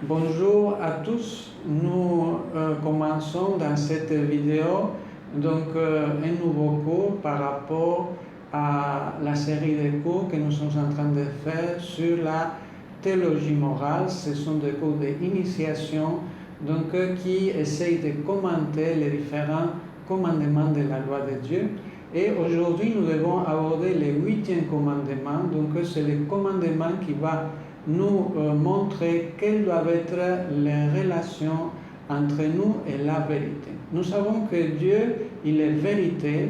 Bonjour à tous, nous commençons dans cette vidéo un nouveau cours par rapport à la série de cours que nous sommes en train de faire sur la théologie morale. Ce sont des cours d'initiation qui essayent de commenter les différents commandements de la loi de Dieu. Et aujourd'hui, nous devons aborder le 8e commandement. C'est le commandement qui va nous montrer quelles doivent être les relations entre nous et la vérité. Nous savons que Dieu, il est vérité,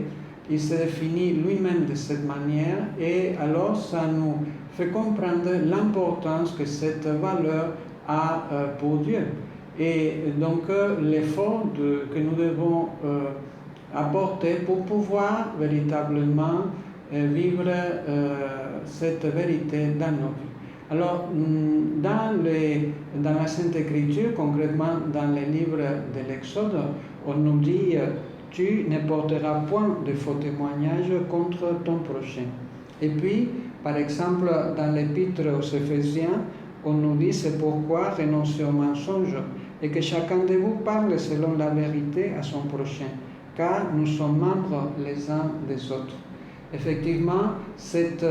il se définit lui-même de cette manière, et alors ça nous fait comprendre l'importance que cette valeur a pour Dieu. Et donc l'effort que nous devons apporter pour pouvoir véritablement vivre cette vérité dans nos vies. Alors, dans la Sainte Écriture, concrètement dans les livres de l'Exode, on nous dit « Tu ne porteras point de faux témoignages contre ton prochain ». Et puis, par exemple, dans l'Épître aux Éphésiens, on nous dit « C'est pourquoi renoncez au mensonge et que chacun de vous parle selon la vérité à son prochain, car nous sommes membres les uns des autres ». Effectivement, cette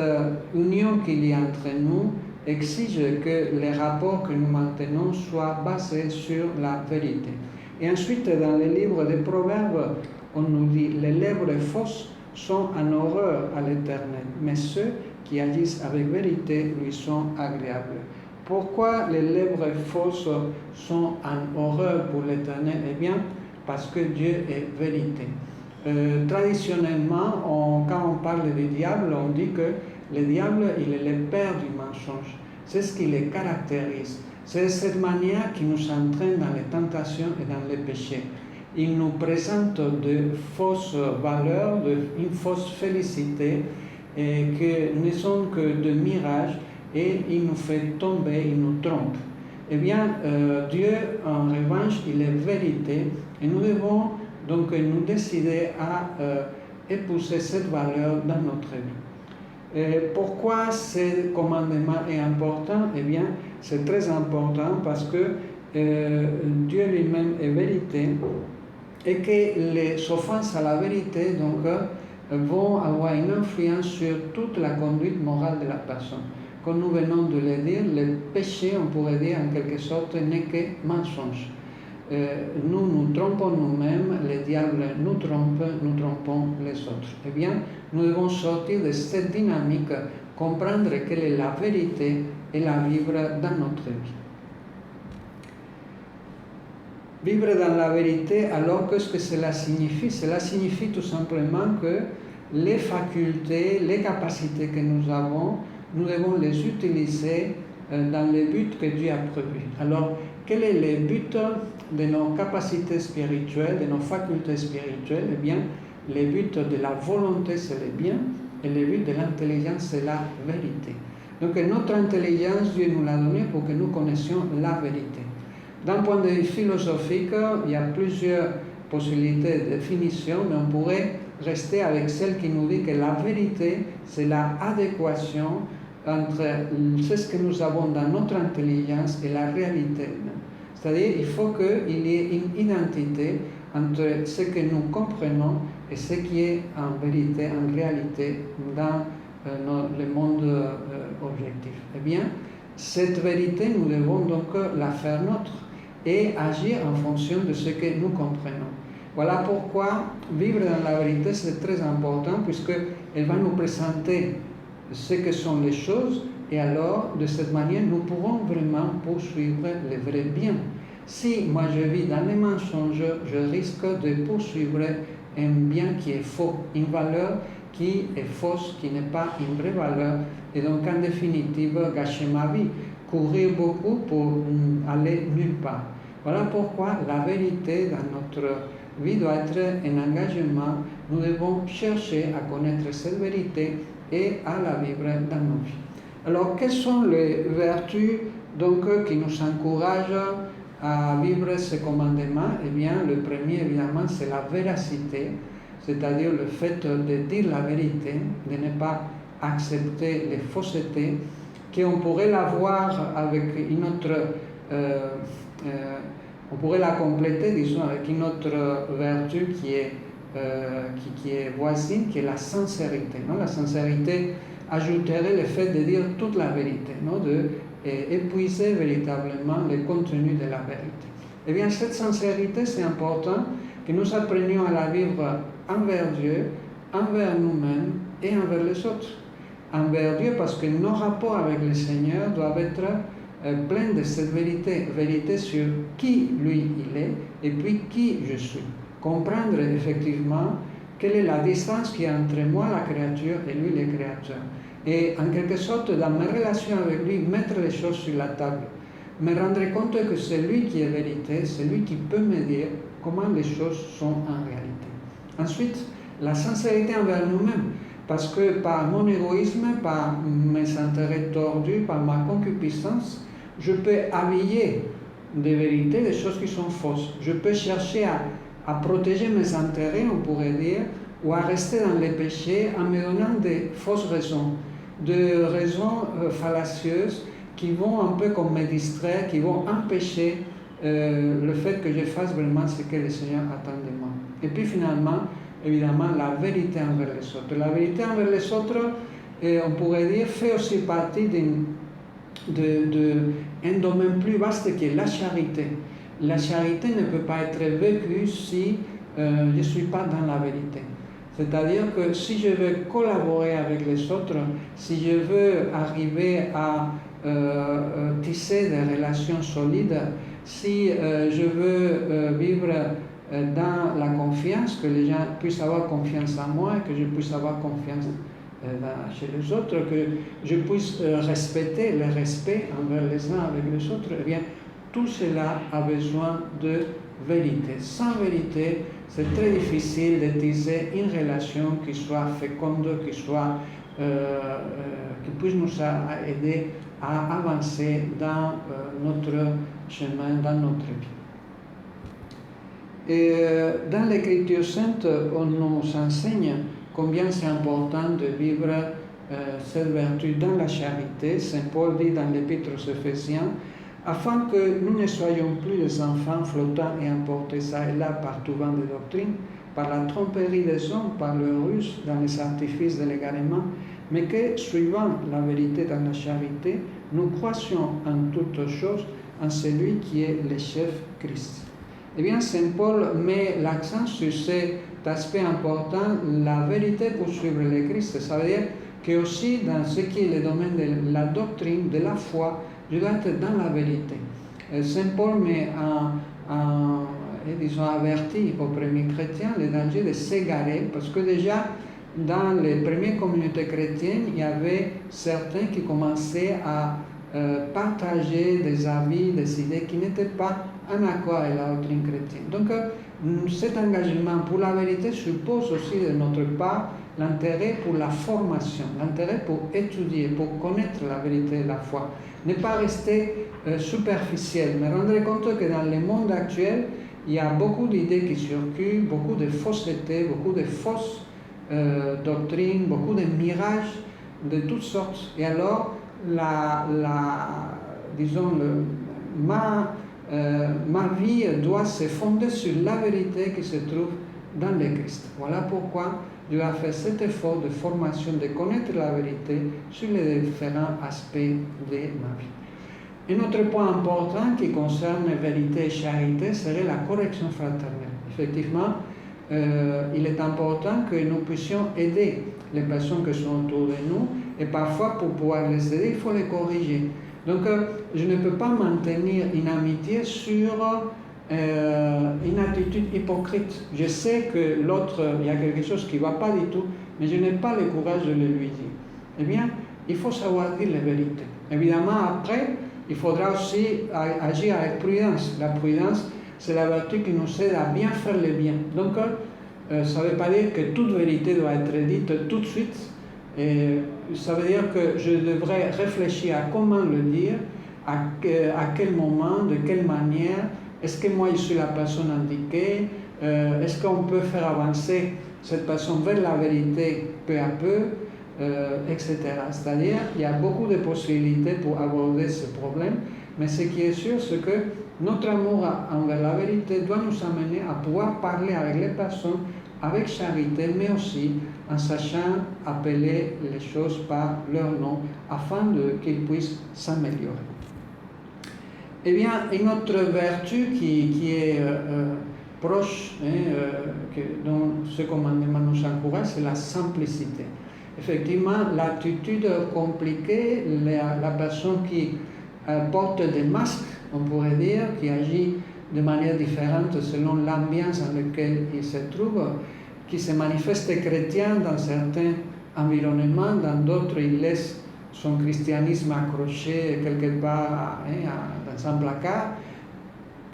union qu'il y a entre nous exige que les rapports que nous maintenons soient basés sur la vérité. Et ensuite, dans le livre des Proverbes, on nous dit « Les lèvres fausses sont en horreur à l'Éternel, mais ceux qui agissent avec vérité lui sont agréables ». Pourquoi les lèvres fausses sont en horreur pour l'Éternel? Eh bien, parce que Dieu est vérité. Traditionnellement, quand on parle du diable, on dit que le diable, il est le père du mensonge. C'est ce qui le caractérise. C'est cette manière qui nous entraîne dans les tentations et dans les péchés. Il nous présente de fausses valeurs, une fausse félicité, qui ne sont que de mirages, et il nous fait tomber, il nous trompe. Eh bien, Dieu, en revanche, il est vérité, et nous devons donc nous décider à épouser cette valeur dans notre vie. Pourquoi ce commandement est important? Eh bien, c'est très important parce que Dieu lui-même est vérité et que les offenses à la vérité vont avoir une influence sur toute la conduite morale de la personne. Comme nous venons de le dire, le péché, on pourrait dire en quelque sorte, n'est que mensonge. Nous nous trompons nous-mêmes, le diable nous trompe, nous trompons les autres. Eh bien, nous devons sortir de cette dynamique, comprendre quelle est la vérité et la vivre dans notre vie. Vivre dans la vérité, alors qu'est-ce que cela signifie? Cela signifie tout simplement que les facultés, les capacités que nous avons, nous devons les utiliser dans le but que Dieu a prévu. Alors, quel est le but de nos capacités spirituelles, de nos facultés spirituelles? Eh bien, le but de la volonté, c'est le bien, et le but de l'intelligence, c'est la vérité. Donc, notre intelligence, Dieu nous l'a donnée pour que nous connaissions la vérité. D'un point de vue philosophique, il y a plusieurs possibilités de définition, mais on pourrait rester avec celle qui nous dit que la vérité, c'est la adéquation entre ce que nous avons dans notre intelligence et la réalité. C'est-à-dire qu'il faut qu'il y ait une identité entre ce que nous comprenons et ce qui est en vérité, en réalité, dans le monde objectif. Eh bien, cette vérité, nous devons donc la faire nôtre et agir en fonction de ce que nous comprenons. Voilà pourquoi vivre dans la vérité, c'est très important, puisqu'elle va nous présenter ce que sont les choses, et alors, de cette manière, nous pourrons vraiment poursuivre le vrai bien. Si moi je vis dans les mensonges, je risque de poursuivre un bien qui est faux, une valeur qui est fausse, qui n'est pas une vraie valeur, et donc en définitive, gâcher ma vie, courir beaucoup pour aller nulle part. Voilà pourquoi la vérité dans notre vie doit être un engagement. Nous devons chercher à connaître cette vérité et à la vivre dans nos vies. Alors, quelles sont les vertus qui nous encouragent à vivre ce commandement? Eh bien, le premier, évidemment, c'est la véracité, c'est-à-dire le fait de dire la vérité, de ne pas accepter les faussetés, qu'on pourrait l'avoir avec une autre on pourrait la compléter, disons, avec une autre vertu qui est voisine, qui est la sincérité. Non? La sincérité ajouterait le fait de dire toute la vérité, non? D'épuiser véritablement le contenu de la vérité. Eh bien, cette sincérité, c'est important que nous apprenions à la vivre envers Dieu, envers nous-mêmes et envers les autres. Envers Dieu, parce que nos rapports avec le Seigneur doivent être pleins de cette vérité sur qui lui il est et puis qui je suis. Comprendre effectivement quelle est la distance qu'il y a entre moi, la créature, et lui, le créateur. Et en quelque sorte, dans mes relations avec lui, mettre les choses sur la table. Me rendre compte que c'est lui qui est vérité, c'est lui qui peut me dire comment les choses sont en réalité. Ensuite, la sincérité envers nous-mêmes. Parce que par mon égoïsme, par mes intérêts tordus, par ma concupiscence, je peux habiller des vérités, des choses qui sont fausses. Je peux chercher à protéger mes intérêts, on pourrait dire, ou à rester dans les péchés en me donnant des fausses raisons, des raisons fallacieuses qui vont un peu comme me distraire, qui vont empêcher le fait que je fasse vraiment ce que le Seigneur attend de moi. Et puis finalement, évidemment, la vérité envers les autres. La vérité envers les autres, on pourrait dire, fait aussi partie d'un domaine plus vaste qui est la charité. La charité ne peut pas être vécue si je ne suis pas dans la vérité. C'est-à-dire que si je veux collaborer avec les autres, si je veux arriver à tisser des relations solides, si je veux vivre dans la confiance, que les gens puissent avoir confiance en moi et que je puisse avoir confiance chez les autres, que je puisse respecter le respect envers les uns avec les autres, eh bien, tout cela a besoin de vérité. Sans vérité, c'est très difficile de tisser une relation qui soit féconde, qui puisse nous aider à avancer dans notre chemin, dans notre vie. Et dans l'Écriture sainte, on nous enseigne combien c'est important de vivre cette vertu dans la charité. Saint Paul dit dans l'Épître aux Éphésiens, afin que nous ne soyons plus des enfants flottants et emportés ça et là par tout vent de doctrine, par la tromperie des hommes, par le ruse, dans les artifices de l'égarement, mais que, suivant la vérité dans la charité, nous croissions en toutes choses en celui qui est le chef Christ. Eh bien, Saint Paul met l'accent sur cet aspect important, la vérité pour suivre le Christ. Ça veut dire que aussi dans ce qui est le domaine de la doctrine, de la foi, je dois être dans la vérité. Saint Paul met disons, averti aux premiers chrétiens le danger de s'égarer, parce que déjà, dans les premières communautés chrétiennes, il y avait certains qui commençaient à partager des avis, des idées qui n'étaient pas en accord avec la doctrine chrétienne. Donc, cet engagement pour la vérité suppose aussi de notre part l'intérêt pour la formation, l'intérêt pour étudier, pour connaître la vérité de la foi. Ne pas rester superficiel, mais rendre compte que dans le monde actuel, il y a beaucoup d'idées qui circulent, beaucoup de faussetés, beaucoup de fausses doctrines, beaucoup de mirages de toutes sortes. Et alors, disons, ma vie doit se fonder sur la vérité qui se trouve dans le Christ. Voilà pourquoi je dois faire cet effort de formation, de connaître la vérité sur les différents aspects de ma vie. Un autre point important qui concerne vérité et charité serait la correction fraternelle. Effectivement, il est important que nous puissions aider les personnes qui sont autour de nous, et parfois pour pouvoir les aider, il faut les corriger. Donc, je ne peux pas maintenir une amitié sur une attitude hypocrite. Je sais que l'autre, il y a quelque chose qui ne va pas du tout, mais je n'ai pas le courage de le lui dire. Eh bien, il faut savoir dire la vérité. Évidemment, après, il faudra aussi agir avec prudence. La prudence, c'est la vertu qui nous aide à bien faire le bien. Donc, ça ne veut pas dire que toute vérité doit être dite tout de suite. Et ça veut dire que je devrais réfléchir à comment le dire, à quel moment, de quelle manière. Est-ce que moi je suis la personne indiquée? Est-ce qu'on peut faire avancer cette personne vers la vérité peu à peu, etc. C'est-à-dire qu'il y a beaucoup de possibilités pour aborder ce problème, Mais ce qui est sûr, c'est que notre amour envers la vérité doit nous amener à pouvoir parler avec les personnes avec charité, mais aussi en sachant appeler les choses par leur nom afin qu'ils puissent s'améliorer. Eh bien, une autre vertu qui est proche, dont ce commandement nous encourage, c'est la simplicité. Effectivement, l'attitude compliquée, la personne qui porte des masques, on pourrait dire, qui agit de manière différente selon l'ambiance dans laquelle il se trouve, qui se manifeste chrétien dans certains environnements, dans d'autres il laisse son christianisme accroché quelque part dans un placard,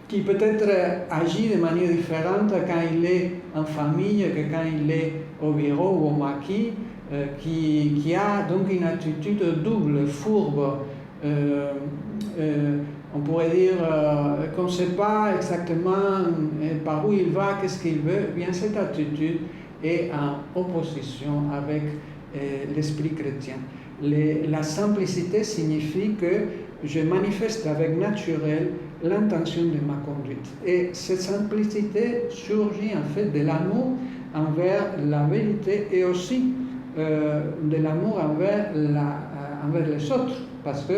qui peut-être agit de manière différente quand il est en famille que quand il est au bureau ou au maquis, qui a donc une attitude double, fourbe, on pourrait dire qu'on ne sait pas exactement par où il va, qu'est-ce qu'il veut. Bien, cette attitude est en opposition avec l'esprit chrétien. La simplicité signifie que je manifeste avec naturel l'intention de ma conduite. Et cette simplicité surgit en fait de l'amour envers la vérité et aussi de l'amour envers les autres, parce que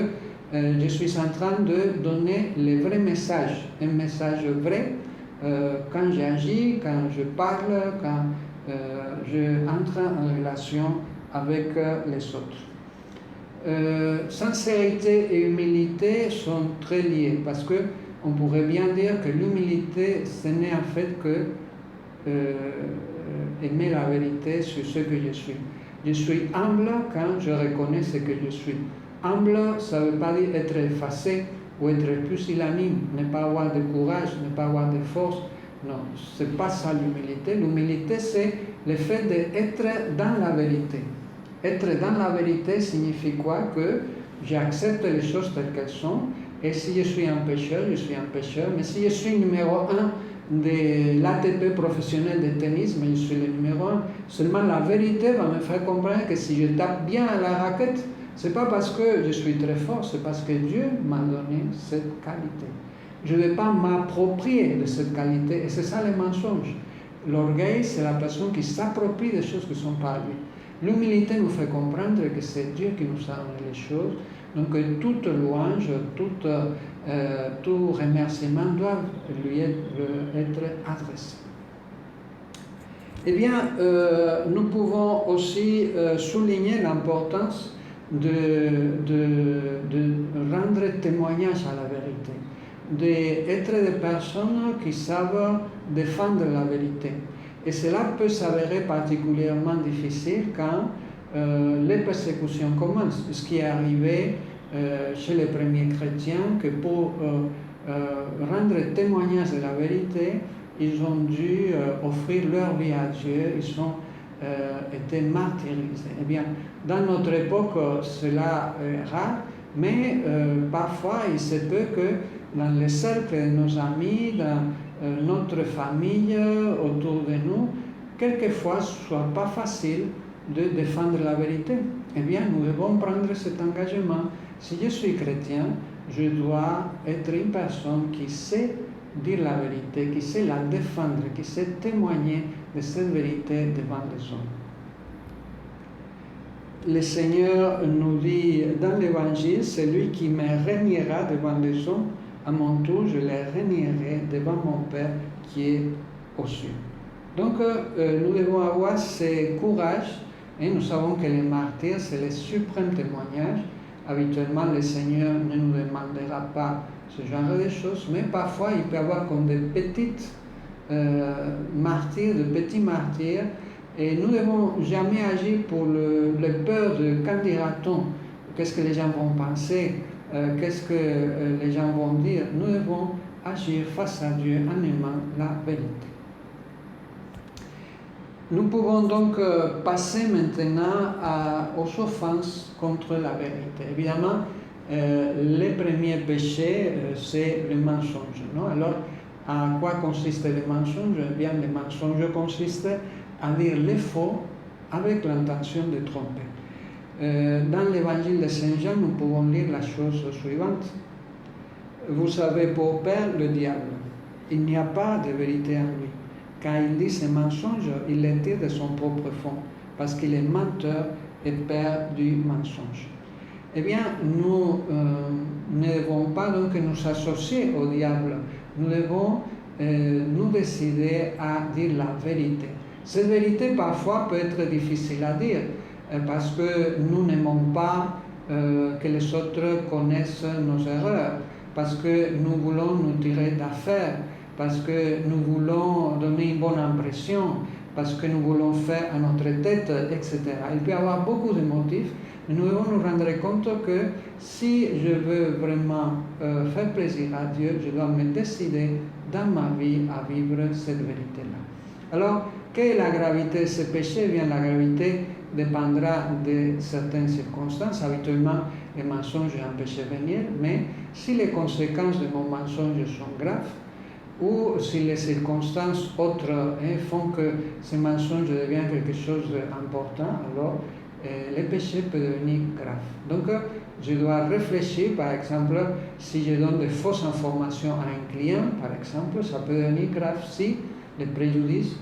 je suis en train de donner le vrai message, un message vrai quand j'agis, quand je parle, quand je entre en relation avec les autres. Sincérité et humilité sont très liées, parce que on pourrait bien dire que l'humilité, ce n'est en fait que aimer la vérité sur ce que je suis. Je suis humble quand je reconnais ce que je suis. Humble, ça ne veut pas dire être effacé ou être pusillanime, ne pas avoir de courage, ne pas avoir de force. Non, ce n'est pas ça l'humilité. L'humilité, c'est le fait d'être dans la vérité. Être dans la vérité signifie quoi? Que j'accepte les choses telles qu'elles sont, et si je suis un pécheur, je suis un pécheur, mais si je suis numéro 1 de l'ATP professionnel de tennis, mais je suis le numéro 1, seulement la vérité va me faire comprendre que si je tape bien à la raquette, ce n'est pas parce que je suis très fort, c'est parce que Dieu m'a donné cette qualité. Je ne vais pas m'approprier de cette qualité, et c'est ça le mensonge. L'orgueil, c'est la personne qui s'approprie des choses qui ne sont pas à lui. L'humilité nous fait comprendre que c'est Dieu qui nous a donné les choses, donc toute louange, tout remerciement doit lui être adressé. Eh bien, nous pouvons aussi souligner l'importance de rendre témoignage à la vérité, d'être des personnes qui savent défendre la vérité. Et cela peut s'avérer particulièrement difficile quand les persécutions commencent. Ce qui est arrivé chez les premiers chrétiens, que pour rendre témoignage de la vérité, ils ont dû offrir leur vie à Dieu, ils ont été martyrisés. Eh bien, dans notre époque, cela est rare, mais parfois il se peut que dans les cercles de nos amis, dans notre famille, autour de nous, quelquefois ce ne soit pas facile de défendre la vérité. Eh bien, nous devons prendre cet engagement. Si je suis chrétien, je dois être une personne qui sait dire la vérité, qui sait la défendre, qui sait témoigner de cette vérité devant les hommes. Le Seigneur nous dit dans l'Évangile, celui qui me reniera devant les hommes, à mon tour, je les renierai devant mon Père qui est aux cieux. Donc, nous devons avoir ce courage, et nous savons que les martyrs, c'est le suprême témoignage. Habituellement, le Seigneur ne nous demandera pas ce genre de choses, mais parfois, il peut y avoir comme des petites martyrs, de petits martyrs, et nous ne devons jamais agir pour le peur de quand dira-t-on, qu'est-ce que les gens vont penser, qu'est-ce que les gens vont dire. Nous devons agir face à Dieu en aimant la vérité. Nous pouvons donc passer maintenant aux offenses contre la vérité. Évidemment, le premier péché, c'est le mensonge. Non? Alors, à quoi consiste le mensonge? Eh bien, le mensonge consiste à dire le faux avec l'intention de tromper. Dans l'évangile de Saint Jean, nous pouvons lire la chose suivante. vous avez pour père le diable. Il n'y a pas de vérité en lui. Quand il dit ces mensonges, il les tire de son propre fond, parce qu'il est menteur et père du mensonge. Eh bien, nous ne devons pas donc nous associer au diable. Nous devons nous décider à dire la vérité. Cette vérité, parfois, peut être difficile à dire, parce que nous n'aimons pas que les autres connaissent nos erreurs, parce que nous voulons nous tirer d'affaire, parce que nous voulons donner une bonne impression, parce que nous voulons faire à notre tête, etc. Il peut y avoir beaucoup de motifs, mais nous devons nous rendre compte que si je veux vraiment faire plaisir à Dieu, je dois me décider dans ma vie à vivre cette vérité-là. Alors, quelle est la gravité de ce péché? Eh bien, la gravité dépendra de certaines circonstances. Habituellement, le mensonge est un péché véniel, mais si les conséquences de mon mensonge sont graves, ou si les circonstances autres font que ce mensonge devient quelque chose d'important, alors le péché peut devenir grave. Donc, je dois réfléchir, par exemple, si je donne de fausses informations à un client, par exemple, ça peut devenir grave si les préjudices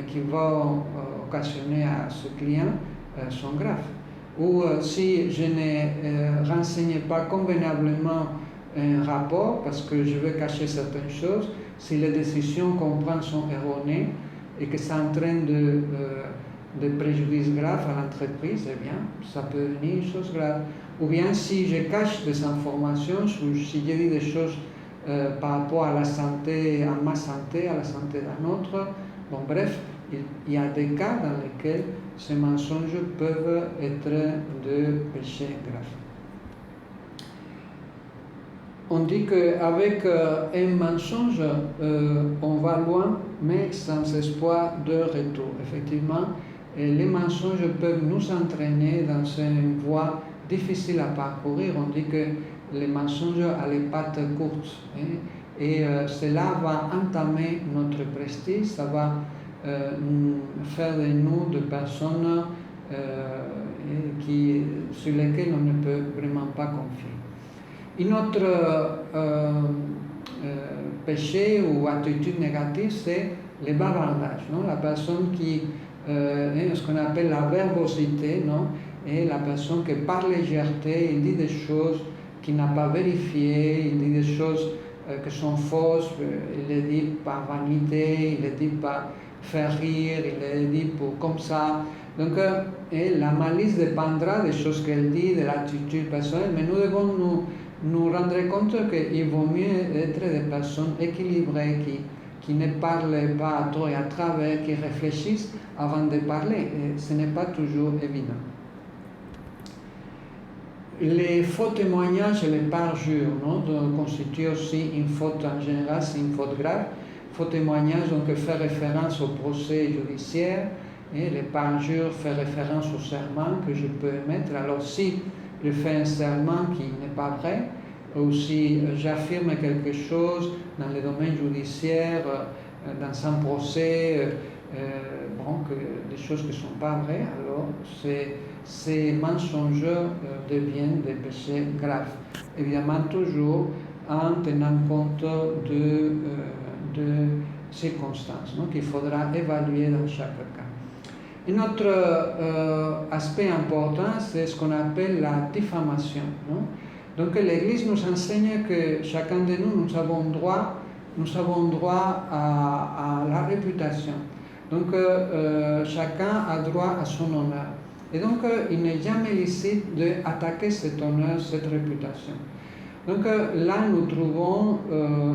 qui vont occasionner à ce client sont graves. Ou si je ne renseigne pas convenablement un rapport parce que je veux cacher certaines choses, si les décisions qu'on prend sont erronées et que ça entraîne de préjudices graves à l'entreprise, eh bien, ça peut devenir une chose grave. Ou bien si je cache des informations, ou si je dis des choses par rapport à la santé, à ma santé, à la santé d'un autre, bon bref, il y a des cas dans lesquels ces mensonges peuvent être de péchés graves. On dit qu'avec un mensonge, on va loin, mais sans espoir de retour. Effectivement, les mensonges peuvent nous entraîner dans une voie difficile à parcourir. On dit que les mensonges ont les pattes courtes. Et cela va entamer notre prestige, ça va faire de nous des personnes sur lesquelles on ne peut vraiment pas confier. Une autre péché ou attitude négative, c'est le bavardage. Non? La personne qui, ce qu'on appelle la verbosité, non? Et la personne qui par légèreté, il dit des choses qu'il n'a pas vérifiées, il dit des choses qui sont fausses, il les dit par vanité, il les dit par faire rire, il les dit pour comme ça. Donc, la malice dépendra des choses qu'elle dit, de l'attitude personnelle, mais nous devons nous rendre compte qu'il vaut mieux être des personnes équilibrées, qui ne parlent pas à tort et à travers, qui réfléchissent avant de parler. Et ce n'est pas toujours évident. Les faux témoignages et les parjures constituent aussi une faute en général, c'est une faute grave. Faux témoignages donc fait référence au procès judiciaire et les parjures fait référence au serment que je peux émettre. Alors si je fais un serment qui n'est pas vrai, ou si j'affirme quelque chose dans le domaine judiciaire, dans un procès, des choses qui ne sont pas vraies, alors ces mensonges deviennent des péchés graves. Évidemment, toujours en tenant compte de circonstances qu'il faudra évaluer dans chaque cas. Un autre aspect important, c'est ce qu'on appelle la diffamation. Donc l'Église nous enseigne que chacun de nous avons droit à la réputation. Donc chacun a droit à son honneur. Et donc il n'est jamais licite d'attaquer cet honneur, cette réputation. Donc là nous trouvons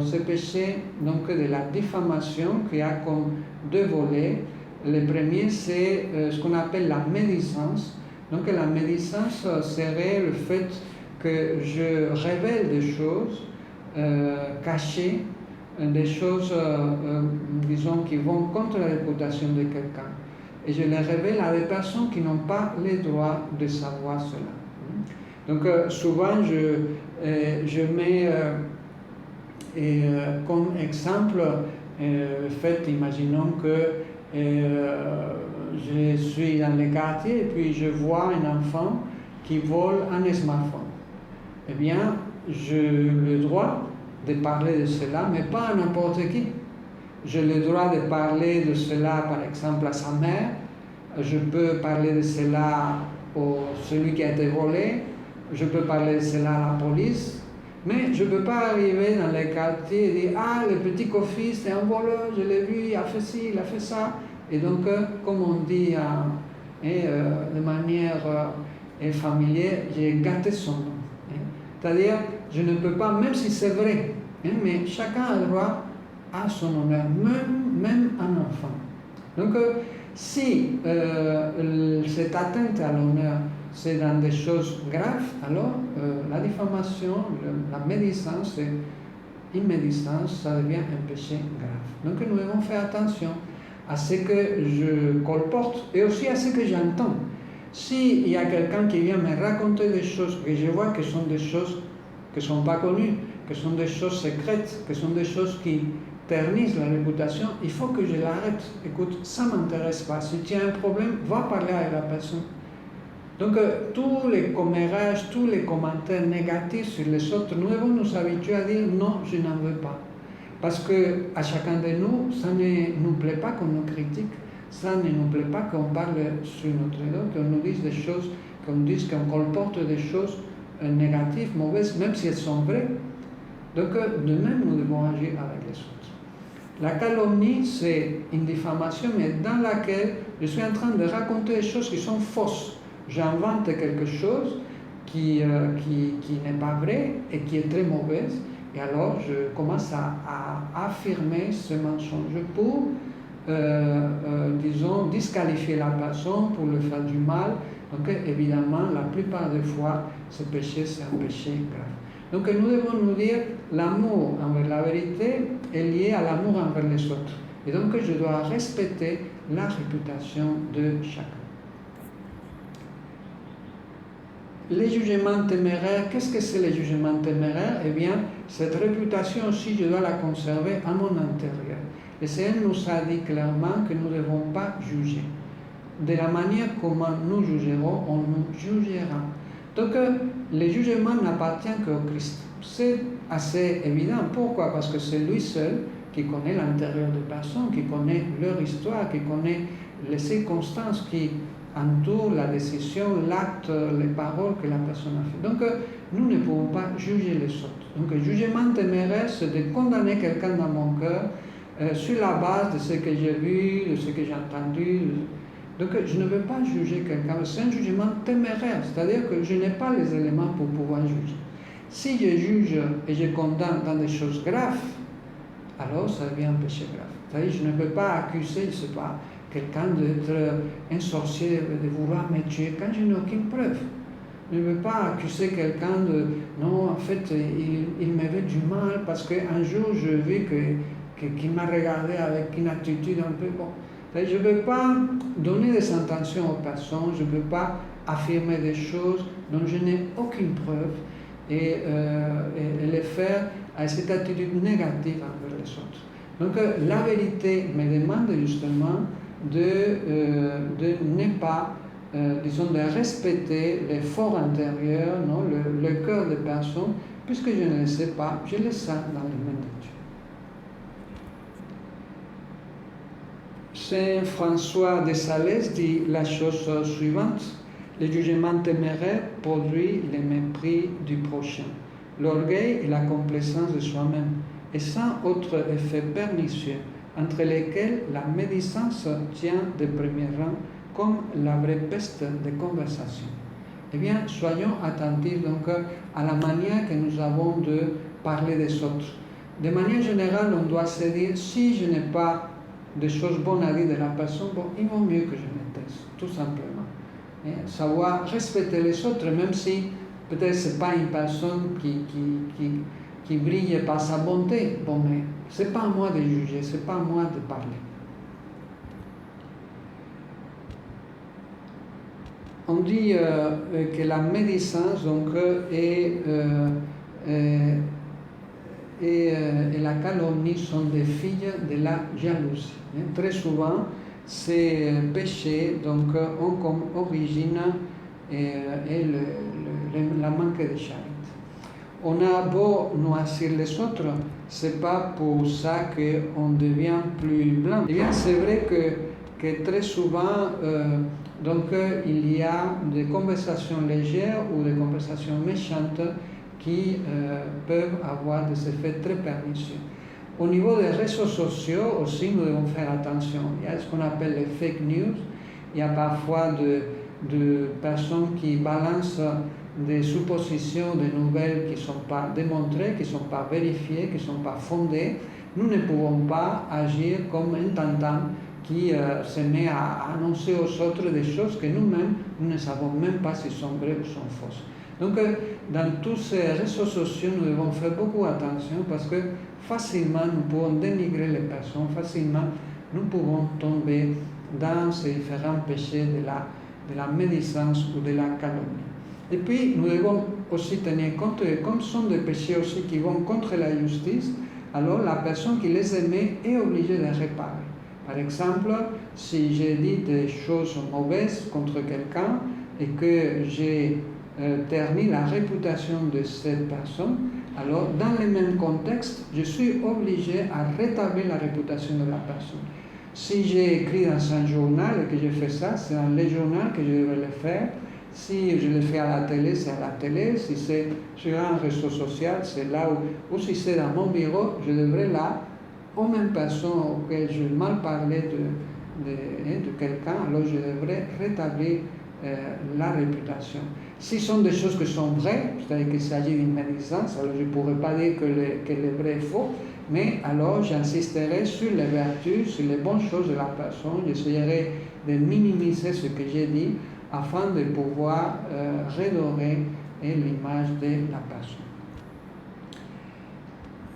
ce péché donc, de la diffamation qui a comme deux volets. Le premier, c'est ce qu'on appelle la médisance. Donc la médisance serait le fait que je révèle des choses cachées, des choses, disons, qui vont contre la réputation de quelqu'un. Et je les révèle à des personnes qui n'ont pas le droit de savoir cela. Donc souvent, je mets comme exemple le fait, imaginons que je suis dans le quartier et puis je vois un enfant qui vole un smartphone. Eh bien, j'ai le droit de parler de cela, mais pas à n'importe qui. J'ai le droit de parler de cela, par exemple, à sa mère. Je peux parler de cela à celui qui a été volé. Je peux parler de cela à la police. Mais je ne peux pas arriver dans les quartiers et dire « Ah, le petit Kofi, c'est un voleur, je l'ai vu, il a fait ci, il a fait ça. » Et donc, comme on dit de manière familière, j'ai gâté son nom. C'est-à-dire, je ne peux pas, même si c'est vrai, mais chacun a droit à son honneur, même un enfant. Donc, si cette atteinte à l'honneur, c'est dans des choses graves, alors la diffamation, la médisance et immédisance, ça devient un péché grave. Donc nous devons faire attention à ce que je colporte et aussi à ce que j'entends. S'il y a quelqu'un qui vient me raconter des choses et je vois que ce sont des choses qui ne sont pas connues, que ce sont des choses secrètes, que ce sont des choses qui ternissent la réputation, il faut que je l'arrête. Écoute, ça ne m'intéresse pas. Si tu as un problème, va parler avec la personne. Donc, tous les commérages, tous les commentaires négatifs sur les autres, nous devons nous habituer à dire non, je n'en veux pas. Parce qu'à chacun de nous, ça ne nous plaît pas qu'on nous critique, ça ne nous plaît pas qu'on parle sur notre dos, qu'on nous dise des choses, qu'on colporte des choses négatives, mauvaises, même si elles sont vraies. Donc, de même, nous devons agir avec les autres. La calomnie, c'est une diffamation, mais dans laquelle je suis en train de raconter des choses qui sont fausses. J'invente quelque chose qui n'est pas vrai et qui est très mauvaise, et alors je commence à affirmer ce mensonge pour, disons, disqualifier la personne, pour lui faire du mal. Donc évidemment, la plupart des fois, ce péché, c'est un péché grave. Donc nous devons nous dire, l'amour envers la vérité est lié à l'amour envers les autres. Et donc je dois respecter la réputation de chacun. Les jugements téméraires, qu'est-ce que c'est les jugements téméraires? Eh bien, cette réputation aussi, je dois la conserver à mon intérieur. Le Seigneur nous a dit clairement que nous ne devons pas juger. De la manière comment nous jugerons, on nous jugera. Donc, le jugement n'appartient qu'au Christ. C'est assez évident. Pourquoi? Parce que c'est lui seul qui connaît l'intérieur des personnes, qui connaît leur histoire, qui connaît les circonstances qui entourent la décision, l'acte, les paroles que la personne a fait. Donc, nous ne pouvons pas juger les autres. Donc, le jugement téméraire, c'est de condamner quelqu'un dans mon cœur sur la base de ce que j'ai vu, de ce que j'ai entendu. Donc, je ne veux pas juger quelqu'un. C'est un jugement téméraire, c'est-à-dire que je n'ai pas les éléments pour pouvoir juger. Si je juge et je condamne dans des choses graves, alors ça devient un péché grave. C'est-à-dire que je ne peux pas accuser, je ne sais pas, quelqu'un d'être un sorcier, de vouloir me tuer quand je n'ai aucune preuve. Je ne veux pas accuser quelqu'un de non, en fait, il me veut du mal parce qu'un jour je vis qu'il m'a regardé avec une attitude un peu bon. Je ne veux pas donner des intentions aux personnes, je ne veux pas affirmer des choses dont je n'ai aucune preuve et les faire à cette attitude négative envers les autres. Donc la vérité me demande justement de ne pas, disons, de respecter l'effort intérieur, non, le cœur des personnes, puisque je ne le sais pas, je laisse ça dans les mains de Dieu. Saint François de Sales dit la chose suivante: le jugement téméraire produit le mépris du prochain, l'orgueil et la complaisance de soi-même, et sans autre effet pernicieux, entre lesquels la médisance tient de premier rang, comme la vraie peste des conversations. Eh bien, soyons attentifs donc à la manière que nous avons de parler des autres. De manière générale, on doit se dire, si je n'ai pas des choses bonnes à dire de la personne, bon, il vaut mieux que je me taise, tout simplement. Et savoir respecter les autres, même si peut-être ce n'est pas une personne qui brille par sa bonté, bon, mais ce n'est pas à moi de juger, ce n'est pas à moi de parler. On dit que la médisance donc, et la calomnie sont des filles de la jalousie. Très souvent, ces péchés donc, ont comme origine la manque de charité. on a beau noircir les autres, c'est pas pour ça qu'on devient plus blanc. Eh bien, c'est vrai que très souvent, il y a des conversations légères ou des conversations méchantes qui peuvent avoir des effets très pernicieux. Au niveau des réseaux sociaux aussi, nous devons faire attention. Il y a ce qu'on appelle les fake news. Il y a parfois de personnes qui balancent des suppositions, des nouvelles qui ne sont pas démontrées, qui ne sont pas vérifiées, qui ne sont pas fondées. Nous ne pouvons pas agir comme un tam-tam qui se met à annoncer aux autres des choses que nous-mêmes, nous ne savons même pas si sont vraies ou sont fausses. Donc, dans tous ces réseaux sociaux, nous devons faire beaucoup attention parce que facilement, nous pouvons dénigrer les personnes, facilement, nous pouvons tomber dans ces différents péchés de la médisance ou de la calomnie. Et puis, nous devons aussi tenir compte que comme ce sont des péchés aussi qui vont contre la justice, alors la personne qui les émet est obligée de réparer. Par exemple, si j'ai dit des choses mauvaises contre quelqu'un et que j'ai terni la réputation de cette personne, alors dans le même contexte, je suis obligé à rétablir la réputation de la personne. Si j'ai écrit dans un journal et que je fais ça, c'est dans le journal que je devrais le faire. Si je le fais à la télé, c'est à la télé. Si c'est sur un réseau social, c'est là où si c'est dans mon bureau, je devrais là, aux mêmes personnes auxquelles je mal parlé de quelqu'un, alors je devrais rétablir la réputation. Si ce sont des choses qui sont vraies, c'est-à-dire qu'il s'agit d'une médisance, alors je ne pourrais pas dire que le vrai est faux, mais alors j'insisterai sur les vertus, sur les bonnes choses de la personne, j'essaierai de minimiser ce que j'ai dit afin de pouvoir redorer l'image de la personne.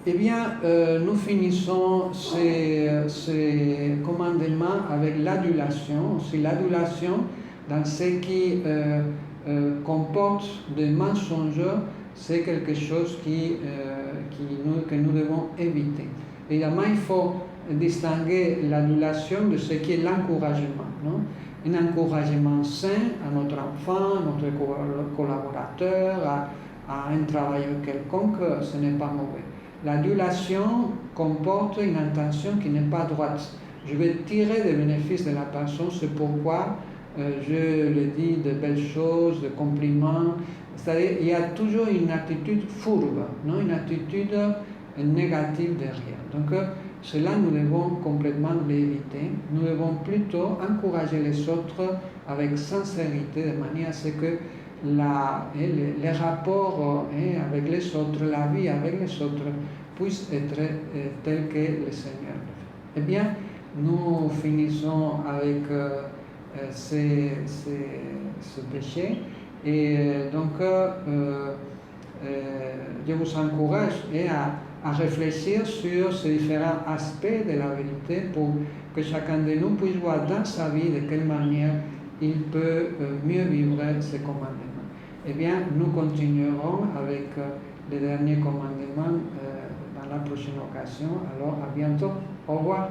Eh bien, nous finissons ces commandements avec l'adulation. Si l'adulation, dans ce qui comporte des mensonges, c'est quelque chose que nous devons éviter. Évidemment, il faut distinguer l'adulation de ce qui est l'encouragement. Non? Un encouragement sain à notre enfant, à notre collaborateur, à un travailleur quelconque, ce n'est pas mauvais. L'adulation comporte une intention qui n'est pas droite. Je vais tirer des bénéfices de la personne, c'est pourquoi je lui dis de belles choses, de compliments. C'est-à-dire il y a toujours une attitude fourbe, non? Une attitude négative derrière. Donc cela, nous devons complètement l'éviter. Nous devons plutôt encourager les autres avec sincérité, de manière à ce que les rapports avec les autres, la vie avec les autres, puissent être tels que le Seigneur le fait. Eh bien, nous finissons avec ce péché. Et donc, je vous encourage à réfléchir sur ces différents aspects de la vérité pour que chacun de nous puisse voir dans sa vie de quelle manière il peut mieux vivre ces commandements. Eh bien, nous continuerons avec les derniers commandements dans la prochaine occasion. Alors, à bientôt. Au revoir.